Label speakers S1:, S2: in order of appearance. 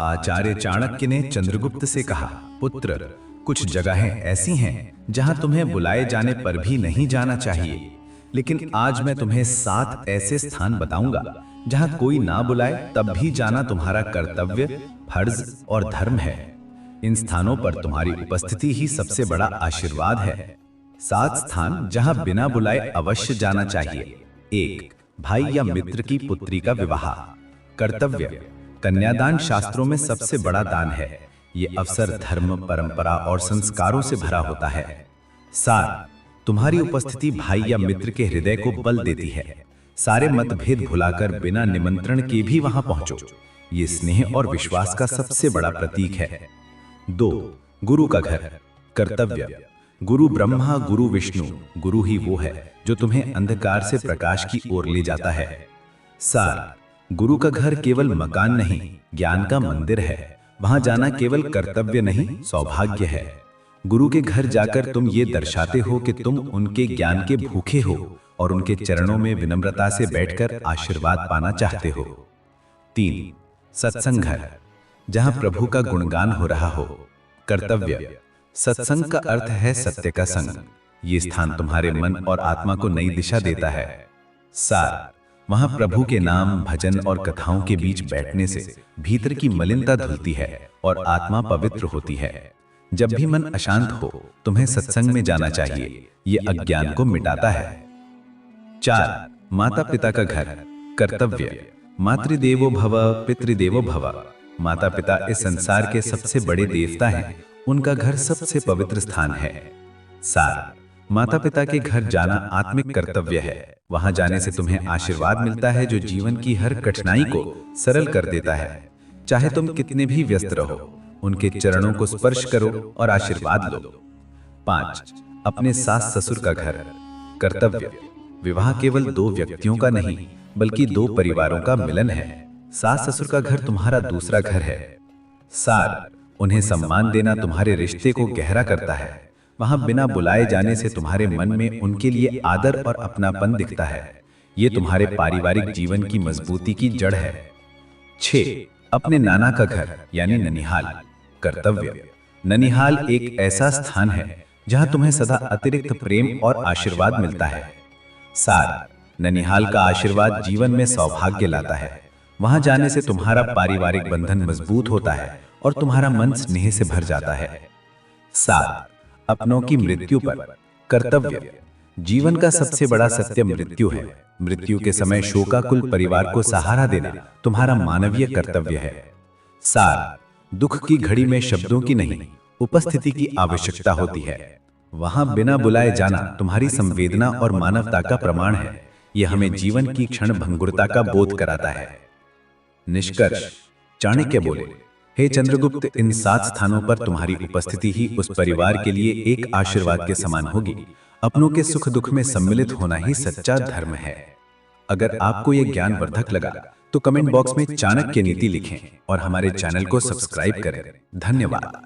S1: आचार्य चाणक्य ने चंद्रगुप्त से कहा, पुत्र, कुछ जगहें ऐसी हैं जहां तुम्हें बुलाए जाने पर भी नहीं जाना चाहिए, लेकिन आज मैं तुम्हें 7 ऐसे स्थान बताऊंगा जहां कोई ना बुलाए तब भी जाना तुम्हारा कर्तव्य, फर्ज और धर्म है। इन स्थानों पर तुम्हारी उपस्थिति ही सबसे बड़ा आशीर्वाद है। 7 स्थान जहां बिना बुलाए अवश्य जाना चाहिए। 1. भाई या मित्र की पुत्री का विवाह। कर्तव्य। कन्यादान शास्त्रों में सबसे बड़ा दान है। ये अवसर धर्म, परंपरा और संस्कारों से भरा होता है। सार। तुम्हारी उपस्थिति भाई या मित्र के हृदय को बल देती है। सारे मतभेद भुलाकर बिना निमंत्रण के भी वहां पहुंचो। ये स्नेह और विश्वास का सबसे बड़ा प्रतीक है। 2. गुरु का घर। कर्तव्य। गुरु ब्रह्मा, गुरु विष्णु, गुरु ही वो है जो तुम्हें अंधकार से प्रकाश की ओर ले जाता है। सार। गुरु का घर केवल मकान नहीं, ज्ञान का मंदिर है। वहां जाना केवल कर्तव्य नहीं, सौभाग्य है। गुरु के घर जाकर तुम ये दर्शाते हो कि तुम उनके ज्ञान के भूखे हो और उनके चरणों में विनम्रता से बैठकर आशीर्वाद पाना चाहते हो। 3. सत्संग घर, जहां प्रभु का गुणगान हो रहा हो। कर्तव्य। सत्संग का अर्थ है सत्य का संग। ये स्थान तुम्हारे मन और आत्मा को नई दिशा देता है। सार। वहां प्रभु के नाम, भजन और कथाओं के बीच बैठने से भीतर की मलिनता धुलती है और आत्मा पवित्र होती है। जब भी मन अशांत हो, तुम्हें सत्संग में जाना चाहिए। ये अज्ञान को मिटाता है। 4. माता पिता का घर। कर्तव्य। मातृदेवो भव, पितृदेवो भव। माता पिता इस संसार के सबसे बड़े देवता हैं। उनका घर सबसे पवित्र स्थान है। सार। माता पिता के घर जाना आत्मिक कर्तव्य है। वहां जाने से तुम्हें आशीर्वाद मिलता है जो जीवन की हर कठिनाई को सरल कर देता है। चाहे तुम कितने भी व्यस्त रहो, उनके चरणों को स्पर्श करो और आशीर्वाद लो। 5. अपने सास ससुर का घर। कर्तव्य। विवाह केवल 2 व्यक्तियों का नहीं, बल्कि 2 परिवारों का मिलन है। सास ससुर का घर तुम्हारा दूसरा घर है। सार। उन्हें सम्मान देना तुम्हारे रिश्ते को गहरा करता है। वहां बिना बुलाए जाने से तुम्हारे मन में उनके लिए आदर और अपनापन दिखता है। ये तुम्हारे पारिवारिक जीवन की मजबूती की जड़ है। 6. अपने नाना का घर यानी ननिहाल। कर्तव्य। ननिहाल एक ऐसा स्थान है जहां तुम्हें सदा अतिरिक्त प्रेम और आशीर्वाद मिलता है। सार। ननिहाल का आशीर्वाद जीवन में सौभाग्य लाता है। वहां जाने से तुम्हारा पारिवारिक बंधन मजबूत होता है और तुम्हारा मन स्नेह से भर जाता है। 7. अपनों की मृत्यु पर। कर्तव्य। जीवन का सबसे बड़ा सत्य मृत्यु है। मृत्यु के समय शोकाकुल परिवार को सहारा देना तुम्हारा मानवीय कर्तव्य है। सार। दुख की घड़ी में शब्दों की नहीं, उपस्थिति की आवश्यकता होती है। वहां बिना बुलाए जाना तुम्हारी संवेदना और मानवता का प्रमाण है। यह हमें जीवन की क्षण भंगुरता का बोध कराता है। निष्कर्ष। चाणक्य बोले, हे चंद्रगुप्त, इन 7 स्थानों पर तुम्हारी उपस्थिति ही उस परिवार के लिए एक आशीर्वाद के समान होगी। अपनों के सुख दुख में सम्मिलित होना ही सच्चा धर्म है। अगर आपको यह ज्ञानवर्धक लगा तो कमेंट बॉक्स में चाणक्य नीति लिखें और हमारे चैनल को सब्सक्राइब करें। धन्यवाद।